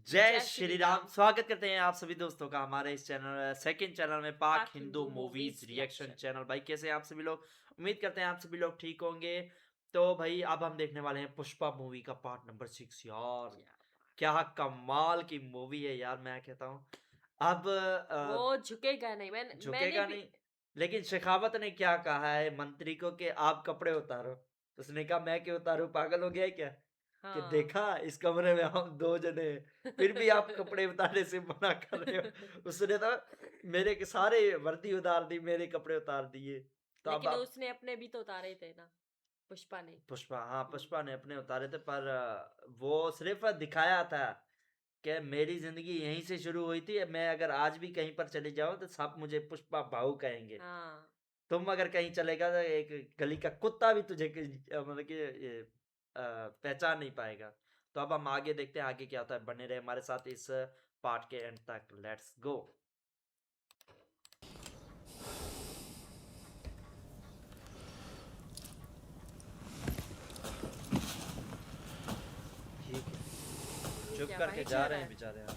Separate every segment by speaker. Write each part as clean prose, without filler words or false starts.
Speaker 1: जय
Speaker 2: जय
Speaker 1: श्री
Speaker 2: श्री
Speaker 1: राम।
Speaker 2: राम।
Speaker 1: स्वागत करते हैं आप सभी दोस्तों का हमारे इस चैनल सेकंड चैनल में पाक
Speaker 2: पाक
Speaker 1: Hindu
Speaker 2: Hindu
Speaker 1: movies
Speaker 2: movies
Speaker 1: reaction
Speaker 2: reaction.
Speaker 1: Channel. भाई कैसे हैं आप सभी लोग? उम्मीद करते हैं आप सभी लोग ठीक होंगे। तो भाई अब हम देखने वाले हैं पुष्पा मूवी का पार्ट नंबर 6। यार क्या कमाल की मूवी है यार, मैं कहता हूँ। अब
Speaker 2: वो झुकेगा नहीं। मैंने
Speaker 1: झुकेगा
Speaker 2: भी।
Speaker 1: नहीं। लेकिन शेखावत ने क्या कहा है मंत्री को कि आप कपड़े उतारो, तो उसने कहा मैं क्यों उतारूं, पागल हो गया है क्या? कि
Speaker 2: हाँ।
Speaker 1: देखा इस कमरे में हम दो जने हैं, फिर भी आप कपड़े उतारने से मना कर रहे हो। उसने तो मेरे के सारे वर्दी उतार दी, मेरे कपड़े उतार दिए। तो अब
Speaker 2: लेकिन
Speaker 1: आप
Speaker 2: उसने अपने भी तो उतारे थे ना, पुष्पा ने।
Speaker 1: पुष्पा, हाँ पुष्पा ने अपने उतारे थे, पर वो सिर्फ दिखाया था कि मेरी जिंदगी यहीं से शुरू हुई थी। मैं अगर आज भी कहीं पर चले जाऊं तो सब मुझे पुष्पा भाऊ कहेंगे।
Speaker 2: हाँ।
Speaker 1: तुम अगर कहीं चलेगा तो एक गली का कुत्ता भी तुझे मतलब कि ये पहचान नहीं पाएगा। तो अब हम आगे देखते हैं आगे क्या होता है। बने रहे हमारे साथ इस पार्ट के एंड तक। Let's go. ठीक है,
Speaker 2: ये
Speaker 1: चुप
Speaker 2: क्या
Speaker 1: करके
Speaker 2: बाइक
Speaker 1: जा
Speaker 2: जा
Speaker 1: रहे
Speaker 2: रहा
Speaker 1: हैं
Speaker 2: है?
Speaker 1: बेचारे। हाँ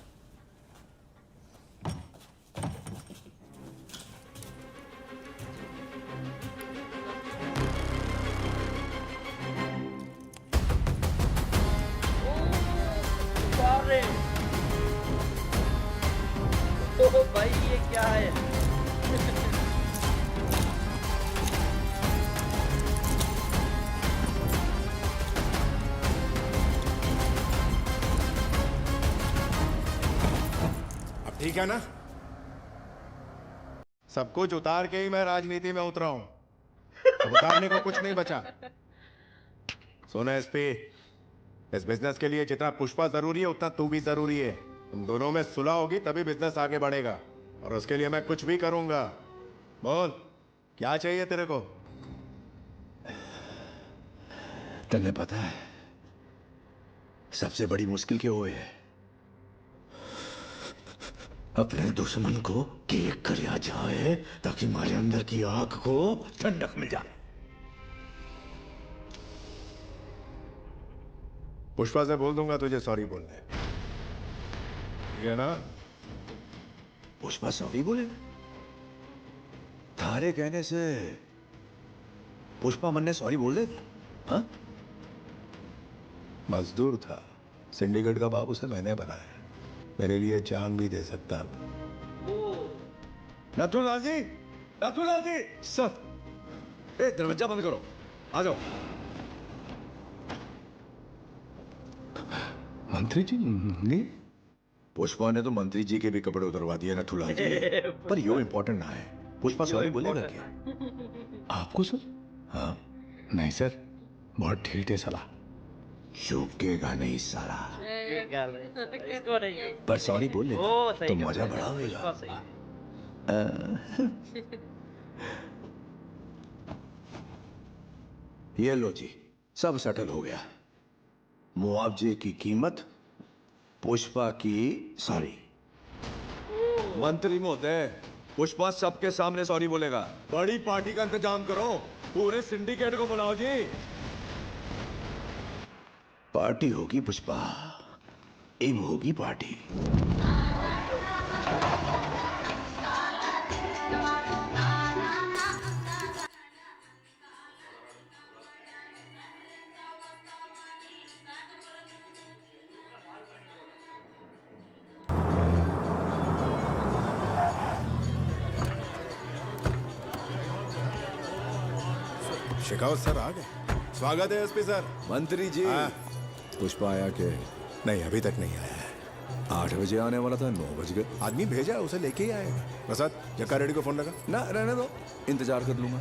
Speaker 1: जा रहे हैं। ओह भाई ये क्या है?
Speaker 3: अब ठीक है ना? सब कुछ उतार के ही मैं राजनीति में उतरा हूं। अब उतारने को कुछ नहीं बचा। सुनो एसपी, इस बिजनेस के लिए जितना पुष्पा जरूरी है उतना तू भी जरूरी है। तुम दोनों में सुलह होगी तभी बिजनेस आगे बढ़ेगा, और उसके लिए मैं कुछ भी करूंगा। बोल, क्या चाहिए तेरे को?
Speaker 4: तन्ने पता है सबसे बड़ी मुश्किल क्या वो है? अपने दुश्मन को केक करया जाए ताकि हमारे अंदर की आग को ठंडक मिल जाए।
Speaker 3: पुष्पा से बोल दूंगा तुझे सॉरी बोलने, ठीक है ना?
Speaker 4: पुष्पा सॉरी बोले? थारे कहने से पुष्पा मन ने सॉरी बोल दे? हाँ? मजदूर था, सिंडिकेट का बाप उसे मैंने बनाया। मेरे लिए जान भी दे सकता। नथुलाल जी, नथुलाल जी, सर, ए दरवाजा बंद करो, आ जाओ। मंत्री जी ने पुष्पा ने तो मंत्री जी के भी कपड़े उतरवा दिए नथुलाल जी। पर यो इंपॉर्टेंट ना है। पुष्पा सॉरी बोलेगा क्या आपको सर? हाँ नहीं सर, बहुत ढीठ है साला, झुकेगा नहीं साला।
Speaker 1: ये क्या है साला? इसको नहीं।
Speaker 4: पर सॉरी बोल लेना
Speaker 1: वो
Speaker 4: तो
Speaker 1: सही कर
Speaker 4: मजा
Speaker 1: रहा है,
Speaker 4: बड़ा होएगा।
Speaker 1: पुष्पा सही है।
Speaker 4: ये लो जी, सब सेटल हो गया। मुआवजे की कीमत, पुष्पा की सॉरी। मंत्री महोदय, पुष्पा सबके सामने सॉरी बोलेगा। बड़ी पार्टी का इंतजाम करो, पूरे सिंडिकेट को बुलाओ जी। पार्टी होगी पुष्पा, इम होगी पार्टी।
Speaker 3: शेखावत सर आ गए। स्वागत है एसपी सर।
Speaker 4: मंत्री जी,
Speaker 3: हाँ।
Speaker 4: पुष्पा आया के?
Speaker 3: नहीं, अभी तक नहीं आया है।
Speaker 4: 8 बजे आने वाला था, 9 बज गए।
Speaker 3: आदमी भेजा है, उसे लेके ही आएगा। प्रसाद, जक्का रेड्डी को फोन लगा।
Speaker 4: ना रहने दो, इंतजार कर लूंगा।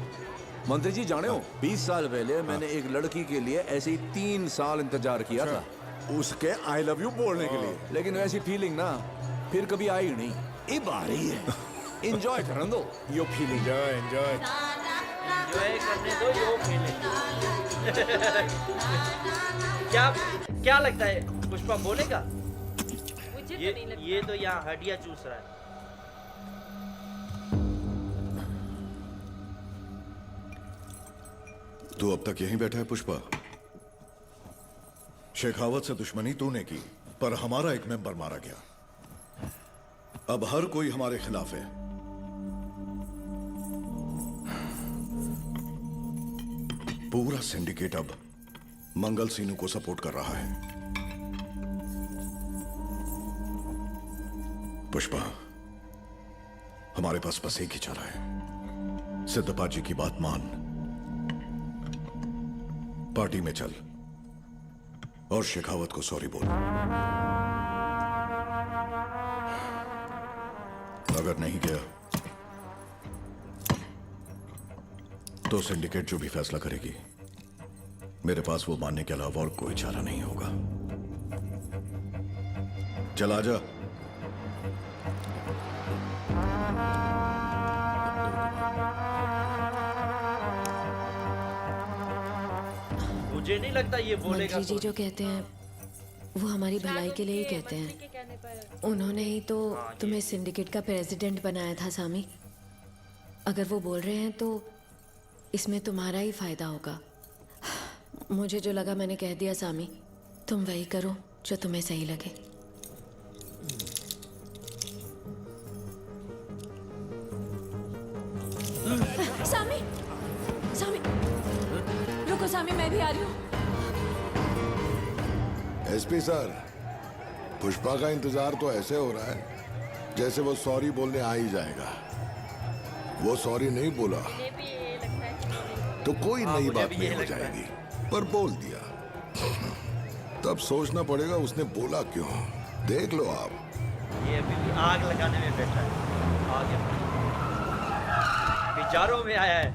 Speaker 4: मंत्री जी जाने हो, 20 साल पहले मैंने एक लड़की के लिए ऐसे ही 3 साल इंतजार किया था,
Speaker 3: उसके आई लव यू बोलने के लिए।
Speaker 4: लेकिन वैसी फीलिंग ना फिर कभी आई ही नहीं। अब आ रही है। एंजॉय करने दो यो फीलिंग।
Speaker 3: Enjoy enjoy.
Speaker 1: एंजॉय करने दो यो फीलिंग। क्या क्या लगता है पुष्पा बोलेगा?
Speaker 2: मुझे तो नहीं लगता।
Speaker 1: ये तो यहाँ हड्डियां चूस रहा है।
Speaker 5: तू अब तक यहीं बैठा है पुष्पा? शेखावत से दुश्मनी तूने की, पर हमारा एक मेंबर मारा गया। अब हर कोई हमारे खिलाफ है। पूरा सिंडिकेट अब मंगल सीनू को सपोर्ट कर रहा है। पुष्पा, हमारे पास बस एक ही चारा है। सिद्धपा जी की बात मान, पार्टी में चल और शेखावत को सॉरी बोल। अगर नहीं गया तो सिंडिकेट जो भी फैसला करेगी, मेरे पास वो मानने के अलावा और कोई चारा नहीं होगा। चल आजा।
Speaker 1: मुझे नहीं लगता ये बोलेगा।
Speaker 6: मंत्री जी जो कहते हैं वो हमारी भलाई के लिए ही कहते
Speaker 2: मंत्री
Speaker 6: हैं।
Speaker 2: के कहने पर
Speaker 6: उन्होंने ही तो तुम्हें सिंडिकेट का प्रेसिडेंट बनाया था सामी। अगर वो बोल रहे हैं तो इसमें तुम्हारा ही फायदा होगा। मुझे जो लगा मैंने कह दिया सामी, तुम वही करो जो तुम्हें सही लगे। सामी, सामी, रुको सामी, मैं भी आ रही हूँ।
Speaker 5: एसपी सर, पुष्पा का इंतजार तो ऐसे हो रहा है जैसे वो सॉरी बोलने आ ही जाएगा। वो सॉरी नहीं बोला
Speaker 2: मुझे भी ये लगता है कि
Speaker 5: तो कोई नई
Speaker 1: मुझे
Speaker 5: बात
Speaker 1: भी
Speaker 5: नहीं
Speaker 1: ये
Speaker 5: हो
Speaker 1: लगता है।
Speaker 5: जाएगी, पर बोल दिया तब सोचना पड़ेगा उसने बोला क्यों। देख लो आप।
Speaker 1: ये अभी भी आग लगाने में बैठा है। आगे विचारों में आया है।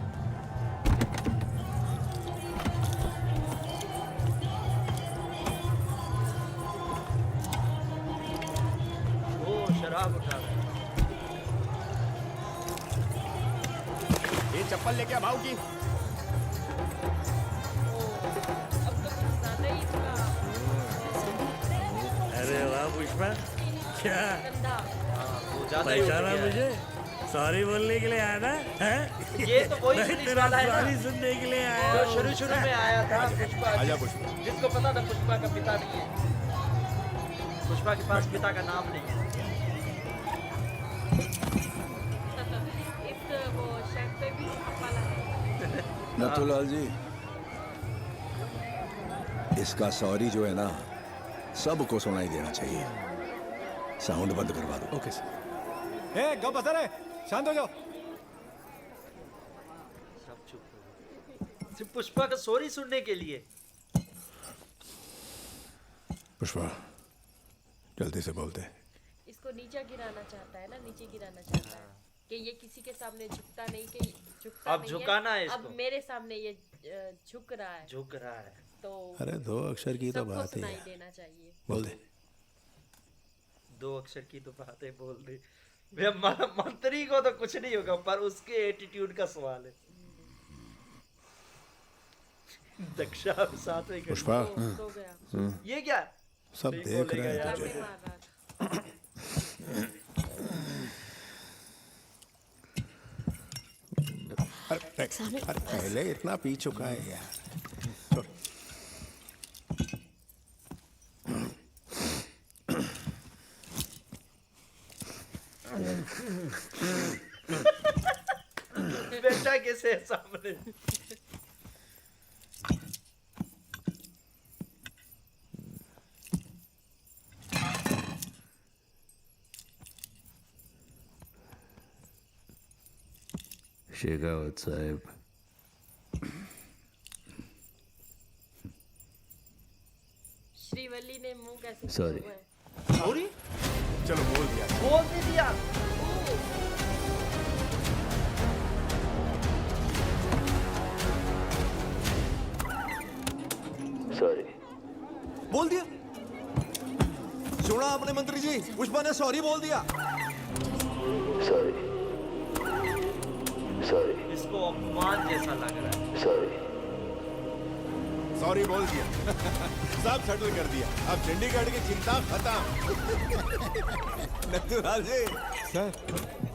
Speaker 1: ओ शराब उठा रहा है।
Speaker 3: ये चप्पल लेके आ भाऊ की।
Speaker 2: अब तो कुछ ज्यादा ही इसका
Speaker 7: अरे वाह पुष्पा, क्या
Speaker 2: गंदा।
Speaker 1: वो ज्यादा ही उठ
Speaker 7: पहचाना
Speaker 1: गया है।
Speaker 7: मुझे? सॉरी बोलने के लिए आया ना? हैं?
Speaker 1: ये तो वही
Speaker 7: मैं
Speaker 1: पुलिस
Speaker 7: तेरा
Speaker 1: वाला है ना,
Speaker 7: सॉरी सुनने के लिए आया
Speaker 1: जो
Speaker 7: हूँ।
Speaker 1: शुरू में आया था। पुष्पा
Speaker 3: आजा पुष्पा।
Speaker 1: जिसको पता था पुष्पा का पिता नहीं है। पुष्पा के पास पिता का नाम नहीं है।
Speaker 2: इस वो शर्ट पे भी वाला है।
Speaker 4: नथुलाल जी, इसका सॉरी जो है ना, सबको सुनाई देना चाहिए। साउंड बंद करवा दो।
Speaker 3: Okay sir. ए गप बता रहे, शांत हो जाओ।
Speaker 1: सब चुप हो गए सिर्फ पुष्पा का सॉरी सुनने के लिए।
Speaker 3: पुष्पा, जल्दी से बोलते।
Speaker 2: इसको नीचे गिराना चाहता है ना, नीचे गिराना चाहता है कि ये किसी के सामने झुकता नहीं, कि झुकता
Speaker 1: अब
Speaker 2: नहीं
Speaker 1: झुकाना है
Speaker 2: अब
Speaker 1: इसको।
Speaker 2: मेरे सामने ये झुक रहा है,
Speaker 1: झुक रहा है।
Speaker 2: तो
Speaker 3: अरे 2 अक्षर की तो
Speaker 2: सबको
Speaker 3: बात ही
Speaker 2: सुनाई
Speaker 3: है।
Speaker 2: देना चाहिए।
Speaker 3: बोल दे।
Speaker 1: 2 अक्षर की तो बातें बोल रही। मंत्री को तो कुछ नहीं होगा, पर उसके एटीट्यूड का सवाल है। दक्षा साथ में
Speaker 3: पुष्पा,
Speaker 2: सो गया।
Speaker 1: ये क्या
Speaker 3: सब
Speaker 1: नहीं
Speaker 3: देख रहे
Speaker 1: बोलेगा
Speaker 3: हैं
Speaker 1: यार।
Speaker 3: तुझे।
Speaker 2: फिर मार रहा था।
Speaker 3: अरे
Speaker 6: सामी।
Speaker 3: अरे पहले इतना पी चुका है यार। छोड़।
Speaker 1: बेटा कैसे है सामने।
Speaker 7: शेखावत साहब,
Speaker 2: श्रीवल्ली ने मुंह कैसे
Speaker 7: Sorry.
Speaker 2: किया हुआ है?
Speaker 1: सॉरी
Speaker 3: चलो बोल दिया।
Speaker 1: बोल दे दिया।
Speaker 7: सॉरी।
Speaker 4: बोल दिया। सुना आपने मंत्री जी, पुष्पा ने सॉरी बोल दिया।
Speaker 7: सॉरी, सॉरी,
Speaker 1: इसको अपमान जैसा लग रहा है।
Speaker 7: सॉरी।
Speaker 3: सॉरी बोल दिया। सब सेटल कर दिया। अब चंडीगढ़ की चिंता खत्म।
Speaker 4: नथुलाल जी,
Speaker 3: सर,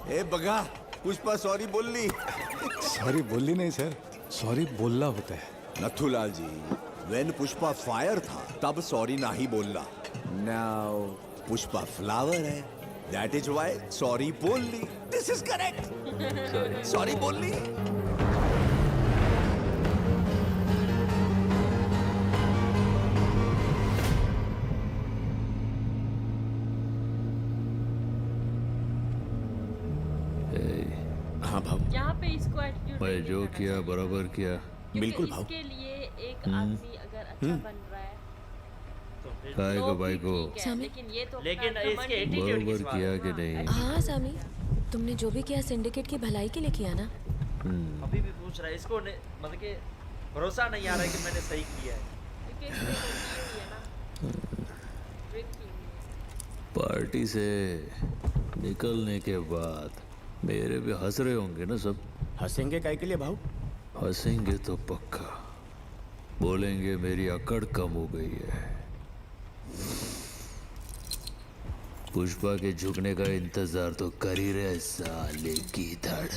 Speaker 4: ए बगा, पुष्पा सॉरी बोल ली।
Speaker 3: सॉरी बोली नहीं सर, सॉरी बोलना होता है।
Speaker 4: नथुलाल जी, व्हेन पुष्पा फायर था तब सॉरी ना ही बोलना। नाउ पुष्पा फ्लावर है, दैट इज व्हाई सॉरी बोल ली. This is correct. सॉरी बोल ली. हाँ भाव.
Speaker 2: यहाँ पे इसको एटीट्यूड
Speaker 8: मैं जो किया बराबर किया.
Speaker 4: बिल्कुल भाव.
Speaker 2: इसके लिए एक आदमी अगर अच्छा बन रहा है
Speaker 1: तो फिर
Speaker 8: काय
Speaker 2: तो
Speaker 8: को
Speaker 2: भी
Speaker 8: भाई को
Speaker 2: ठीक है,
Speaker 6: सामी?
Speaker 2: लेकिन ये तो
Speaker 1: लेकिन
Speaker 2: अपना
Speaker 1: इसके
Speaker 2: घमंड
Speaker 1: एटीट्यूड
Speaker 8: बराबर
Speaker 1: किस बात
Speaker 8: किया
Speaker 1: है?
Speaker 8: कि नहीं.
Speaker 6: हाँ सामी, तुमने जो भी किया सिंडिकेट की भलाई के लिए किया ना.
Speaker 1: अभी भी पूछ रहा है इसको मतलब कि भरोसा नहीं आ रहा है कि मैंने सही किया है.
Speaker 2: क्योंकि इसने तो की हुई है ना, ड्रिंक की हुई है.
Speaker 8: पार्टी से निकलने के बाद मेरे भी हंस रहे होंगे ना सब.
Speaker 9: हंसेंगे काय के लिए भाव?
Speaker 8: हंसेंगे तो पक्का. बोलेंगे मेरी अकड़ कम हो गई है. पुष्पा के झुकने का इंतजार तो कर ही रहे साले की धड़.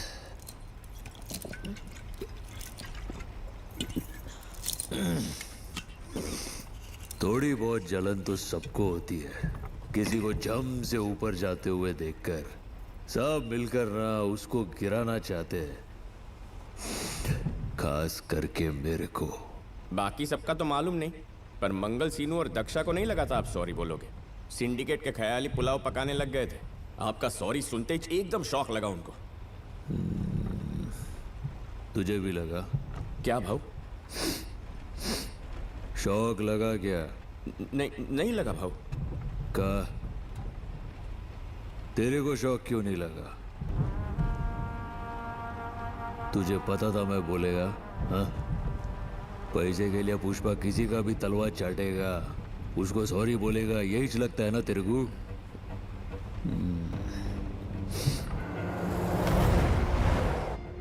Speaker 8: थोड़ी बहुत जलन तो सबको होती है किसी को जम से ऊपर जाते हुए देखकर. सब मिलकर ना उसको गिराना चाहते हैं, खास करके मेरे को.
Speaker 9: बाकी सबका तो मालूम नहीं, पर मंगल, सीनू और दक्षा को नहीं लगा था आप सॉरी बोलोगे. सिंडिकेट के ख्याली पुलाव पकाने लग गए थे. आपका सॉरी सुनते ही एकदम शौक लगा उनको.
Speaker 8: तुझे भी लगा?
Speaker 9: क्या भाव?
Speaker 8: शौक लगा क्या?
Speaker 9: नहीं लगा भाव.
Speaker 8: का तेरे को शौक क्यों नहीं लगा? तुझे पता था मैं बोलेगा. हाँ, पैसे के लिए पुष्पा किसी का भी तलवार चाटेगा, उसको सॉरी बोलेगा, यही लगता है ना तेरे को?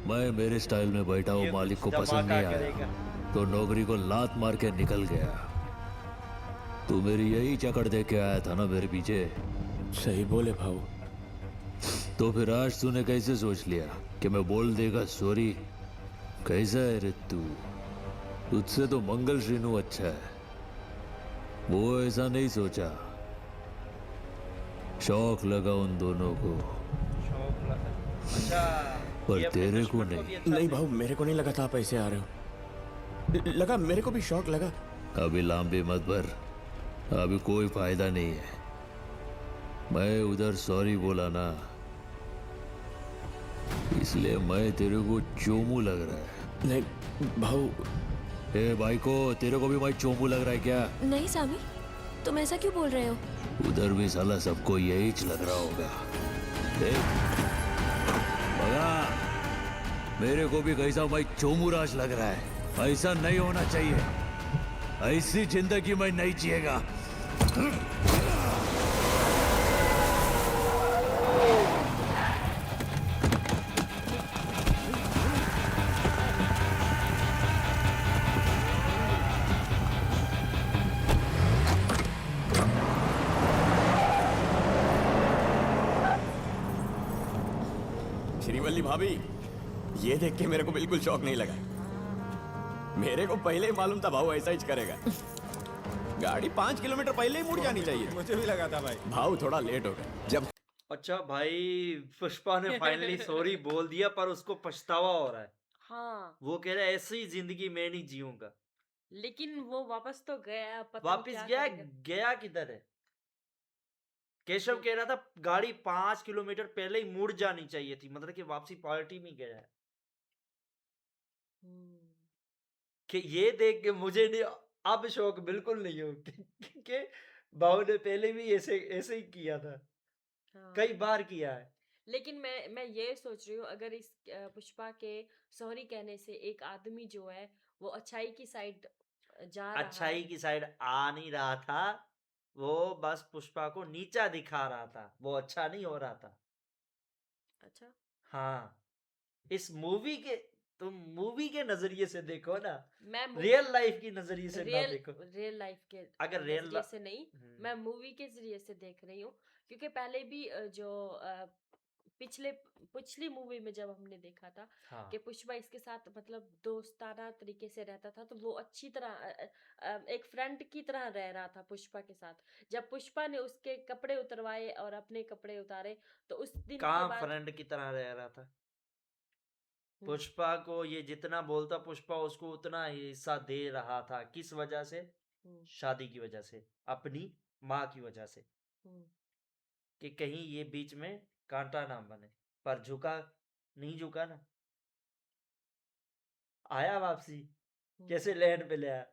Speaker 8: मैं मेरे स्टाइल में बैठा हूँ,
Speaker 1: ये
Speaker 8: मालिक को
Speaker 1: कुछ
Speaker 8: पसंद
Speaker 1: धमाका
Speaker 8: नहीं
Speaker 1: करेगा.
Speaker 8: आया तो नौकरी को लात मार के निकल गया. तू मेरी यही चकड़ दे के आया था ना मेरे पीछे.
Speaker 9: सही बोले भाव.
Speaker 8: तो फिर आज तूने कैसे सोच लिया कि मैं बोल देगा सॉरी? कैसा है रे तू? तुझसे तो मंगल श्रीनु अच्छा है. वो ऐसा नहीं सोचा. शौक लगा उन दोनों को,
Speaker 1: शौक लगा. अच्छा,
Speaker 8: पर
Speaker 1: ये अपने
Speaker 8: तेरे को
Speaker 1: दुश्मन
Speaker 8: नहीं.
Speaker 1: भी अच्छा
Speaker 9: नहीं
Speaker 1: से-
Speaker 9: भाव, मेरे को नहीं लगा था आप ऐसे आ रहे हो. लगा, मेरे को भी शौक लगा.
Speaker 8: अभी लांबे मत भर, अभी कोई फायदा नहीं है. मैं उधर सॉरी बोला ना, इसलिए मैं तेरे को चोमू लग रहा है.
Speaker 9: नहीं भाव.
Speaker 8: ए भाई को, तेरे को भी भाई चोमू लग रहा है क्या?
Speaker 6: नहीं सामी, तुम ऐसा क्यों बोल रहे हो?
Speaker 8: उधर भी साला सबको यही लग रहा होगा. देख बगा, मेरे को भी कैसा भाई चोमूराज लग रहा है. ऐसा नहीं होना चाहिए. ऐसी जिंदगी में नहीं जिएगा.
Speaker 9: श्रीवल्ली भाभी, ये देख के मेरे को बिल्कुल शौक नहीं लगा. मेरे को पहले ही मालूम था भाव ऐसा ही करेगा. गाड़ी 5 किलोमीटर पहले ही मुड़ जानी चाहिए. मुझे भी लगा था भाई. भाव थोड़ा लेट हो गया. जब
Speaker 1: अच्छा भाई, पुष्पा ने फाइनली सॉरी बोल दिया, पर उसको पछतावा हो रहा है.
Speaker 2: हाँ,
Speaker 1: वो कह रहा है ऐसी जिंदगी मैं नहीं जीऊंगा.
Speaker 2: लेकिन वो वापस तो गया. पता नहीं
Speaker 1: वापिस
Speaker 2: क्या
Speaker 1: गया.
Speaker 2: करेगा.
Speaker 1: गया किधर है? केशव कह रहा था गाड़ी 5 किलोमीटर पहले ही मुड़ जानी चाहिए थी, मतलब कि वापसी पार्टी में गया है.
Speaker 2: हम्म,
Speaker 1: कि ये देख के मुझे नहीं, अब शौक बिल्कुल नहीं हो कि भाव ने पहले भी ऐसे ऐसे ही किया था,
Speaker 2: हाँ.
Speaker 1: कई बार किया है.
Speaker 2: लेकिन मैं ये सोच रही हूँ, अगर इस पुष्पा के सॉरी कहने से एक आदमी जो है वो अच्छाई की साइड जा रहा
Speaker 1: अच्छाई
Speaker 2: है.
Speaker 1: की साइड आ नहीं रहा था, वो बस पुष्पा को नीचा दिखा रहा था, वो अच्छा नहीं हो रहा था.
Speaker 2: अच्छा.
Speaker 1: हाँ, इस मूवी के, तुम मूवी के नजरिए से देखो ना,
Speaker 2: मैं
Speaker 1: रियल लाइफ की नजरिए से ना देखो.
Speaker 2: रियल लाइफ के
Speaker 1: अगर रियल
Speaker 2: नजरिए से नहीं,
Speaker 1: हम्म,
Speaker 2: मैं मूवी के जरिए से देख रही हूँ. क्योंकि पहले भी जो पिछले पिछली मूवी में जब हमने देखा था
Speaker 1: हाँ
Speaker 2: कि पुष्पा इसके साथ मतलब दोस्ताना तरीके से रहता था, तो वो अच्छी तरह एक फ्रेंड की तरह रह रहा था पुष्पा के साथ। जब पुष्पा ने उसके कपड़े उतरवाए और अपने कपड़े उतारे, तो उस दिन के
Speaker 1: कहाँ
Speaker 2: बाद
Speaker 1: फ्रेंड की तरह रह रहा था।
Speaker 2: हम्म,
Speaker 1: पुष्पा को ये जितना बोलता पुष्पा उसको उतना ही हिस्सा दे रहा था। किस वजह से?
Speaker 2: हम्म,
Speaker 1: शादी की वजह से, अपनी माँ की वजह से,
Speaker 2: हम्म,
Speaker 1: कि कहीं ये बीच में कांटा ना बने। पर झुका नहीं, झुका ना, आया वापसी। कैसे लैंड पे ले आया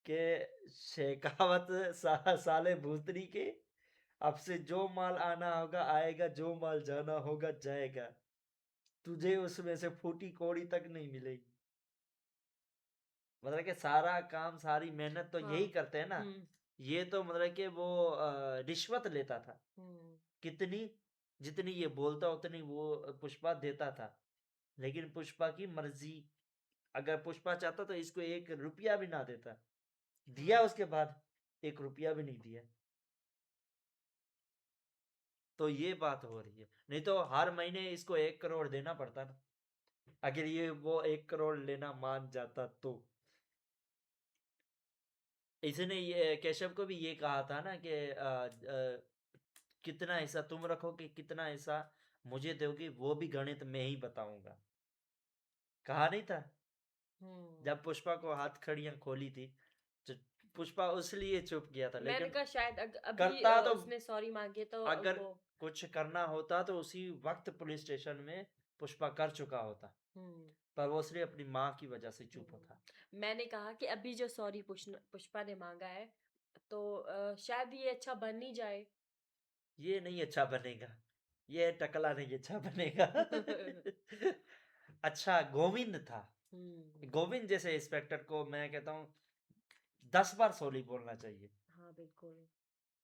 Speaker 1: कि शेखावत साले भूतनी के, अब से जो माल आना होगा आएगा, जो माल जाना होगा जाएगा, तुझे उसमें से फूटी कौड़ी तक नहीं मिलेगी। मतलब कि सारा काम सारी मेहनत तो यही
Speaker 2: हाँ,
Speaker 1: करते हैं ना।
Speaker 2: हम्म,
Speaker 1: ये तो मतलब कि वो रिश्वत लेता था।
Speaker 2: हम्म,
Speaker 1: कितनी? जितनी ये बोलता उतनी वो पुष्पा देता था। लेकिन पुष्पा की मर्जी, अगर पुष्पा चाहता तो इसको 1 रुपया भी ना देता। दिया उसके बाद 1 रुपया भी नहीं दिया। तो ये बात हो रही है। नहीं तो हर महीने इसको 1 करोड़ देना पड़ता ना, अगर ये वो 1 करोड़ लेना मान जाता तो। इसने ये केशव को भी ये कहा था ना कि कितना हिस्सा तुम रखोगे, कितना हिस्सा मुझे दोगे, वो भी गणित में ही बताऊंगा। कहा नहीं था
Speaker 2: हम्म।
Speaker 1: जब पुष्पा को हाथ खड़ियां खोली थी, तो पुष्पा उसलिए चुप गया था।
Speaker 2: मैंने
Speaker 1: लेकिन
Speaker 2: कहा शायद अभी
Speaker 1: करता तो,
Speaker 2: उसने सॉरी मांगे तो
Speaker 1: अगर
Speaker 2: वो
Speaker 1: कुछ करना होता तो उसी वक्त पुलिस स्टेशन में पुष्पा कर चुका होता।
Speaker 2: हम्म,
Speaker 1: पर वो सिर्फ अपनी माँ की वजह से चुप था।
Speaker 2: मैंने कहा कि अभी जो सॉरी पुष्पा ने मांगा है, तो शायद ये अच्छा बन ही जाए।
Speaker 1: ये नहीं अच्छा बनेगा, ये टकला नहीं अच्छा बनेगा। अच्छा गोविंद था।
Speaker 2: हम्म,
Speaker 1: गोविंद जैसे इंस्पेक्टर को मैं कहता हूँ 10 बार सॉरी बोलना चाहिए।
Speaker 2: हाँ बिल्कुल।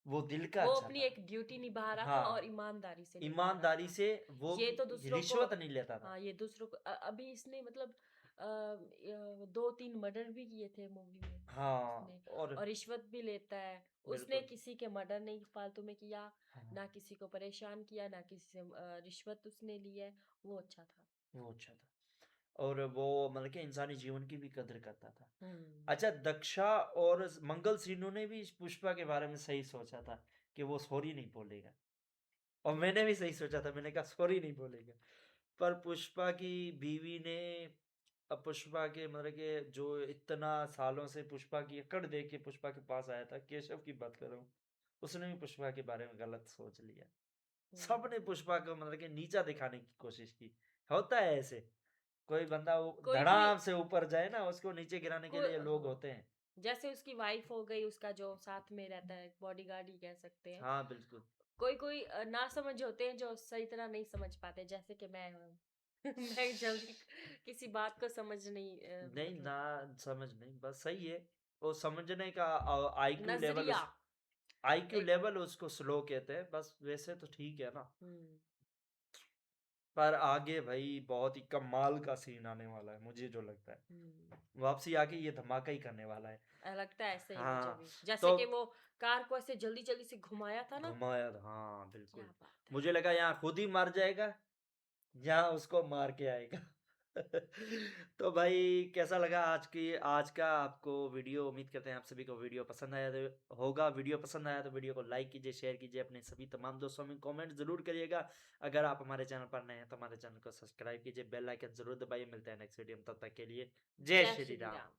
Speaker 1: वो दिल का
Speaker 2: वो
Speaker 1: अच्छा
Speaker 2: अपनी
Speaker 1: था।
Speaker 2: एक ड्यूटी निभा रहा था और
Speaker 1: हाँ,
Speaker 2: ईमानदारी से निभा रहा
Speaker 1: ईमानदारी
Speaker 2: था।
Speaker 1: से वो
Speaker 2: ये तो दूसरों को,
Speaker 1: रिश्वत नहीं लेता था।
Speaker 2: हाँ ये दूसरों को अभी इसने मतलब 2-3 मर्डर भी किए थे मूवी में
Speaker 1: हाँ,
Speaker 2: उसने,
Speaker 1: और
Speaker 2: और रिश्वत भी लेता है। उसने
Speaker 1: बिल्कुल।
Speaker 2: किसी के मर्डर नहीं फालतू में किया,
Speaker 1: हाँ,
Speaker 2: ना किसी को परेशान किया, ना किसी से रिश्वत उसने ली है। वो अच्छा था।
Speaker 1: वो अच्छा था। और वो मतलब कि इंसानी जीवन की भी कदर करता था।
Speaker 2: हम्म,
Speaker 1: अच्छा, दक्षा और मंगल सिन्नू ने भी इस पुष्पा के बारे में सही सोचा था कि वो सॉरी नहीं बोलेगा। और मैंने भी सही सोचा था, मैंने कहा सॉरी नहीं बोलेगा। पर पुष्पा की बीवी ने, अब पुष्पा के मतलब कि जो इतना सालों से पुष्पा की अकड़ देख के पुष्पा के पास आया था, केशव की बात कर रहा हूँ, उसने भी पुष्पा के बारे में गलत सोच लिया। सबने पुष्पा को मतलब कि नीचा दिखाने की कोशिश की। होता है ऐसे, कोई बंदा
Speaker 2: कोई कोई
Speaker 1: धड़ाम से ऊपर जाए ना, उसको नीचे गिराने के
Speaker 2: कोई
Speaker 1: लिए लोग
Speaker 2: हाँ,
Speaker 1: होते हैं।
Speaker 2: जैसे उसकी वाइफ हो गई, उसका जो साथ में रहता है बॉडीगार्ड ही कह सकते हैं।
Speaker 1: हाँ बिल्कुल।
Speaker 2: कोई कोई ना समझ होते हैं जो सही तरह नहीं समझ पाते, जैसे कि मैं हूँ। मैं जल्दी किसी बात को समझ नहीं
Speaker 1: नहीं
Speaker 2: मतलब
Speaker 1: ना, समझ नहीं, बस सही है। वो समझने का आईक्यू लेवल,
Speaker 2: नजरिया
Speaker 1: आईक्यू
Speaker 2: एक
Speaker 1: लेवल उसको स्लो कहते हैं, बस वैसे तो ठीक है ना।
Speaker 2: हम्म,
Speaker 1: पर आगे भाई बहुत ही कमाल का सीन आने वाला है, मुझे जो लगता है वापसी आके ये धमाका ही करने वाला है।
Speaker 2: लगता है ऐसे ही मुझे
Speaker 1: हाँ,
Speaker 2: भी, जैसे
Speaker 1: तो
Speaker 2: कि वो कार को ऐसे जल्दी जल्दी से घुमाया था ना।
Speaker 1: घुमाया था, हाँ
Speaker 2: क्या
Speaker 1: बिल्कुल।
Speaker 2: बात है।
Speaker 1: मुझे लगा यहाँ खुद ही मर जाएगा, यहाँ उसको मार के आएगा। तो भाई कैसा लगा आज का आपको वीडियो? उम्मीद करते हैं आप सभी को वीडियो पसंद आया तो होगा। वीडियो पसंद आया तो वीडियो को लाइक कीजिए, शेयर कीजिए, अपने सभी तमाम दोस्तों में कमेंट जरूर करिएगा। अगर आप हमारे चैनल पर नए हैं तो हमारे चैनल को सब्सक्राइब कीजिए, बेल आइकन जरूर दबाइए। मिलते हैं नेक्स्ट वीडियो में, तब तक के लिए जय
Speaker 2: जय
Speaker 1: श्री
Speaker 2: श्री
Speaker 1: राम।
Speaker 2: राम।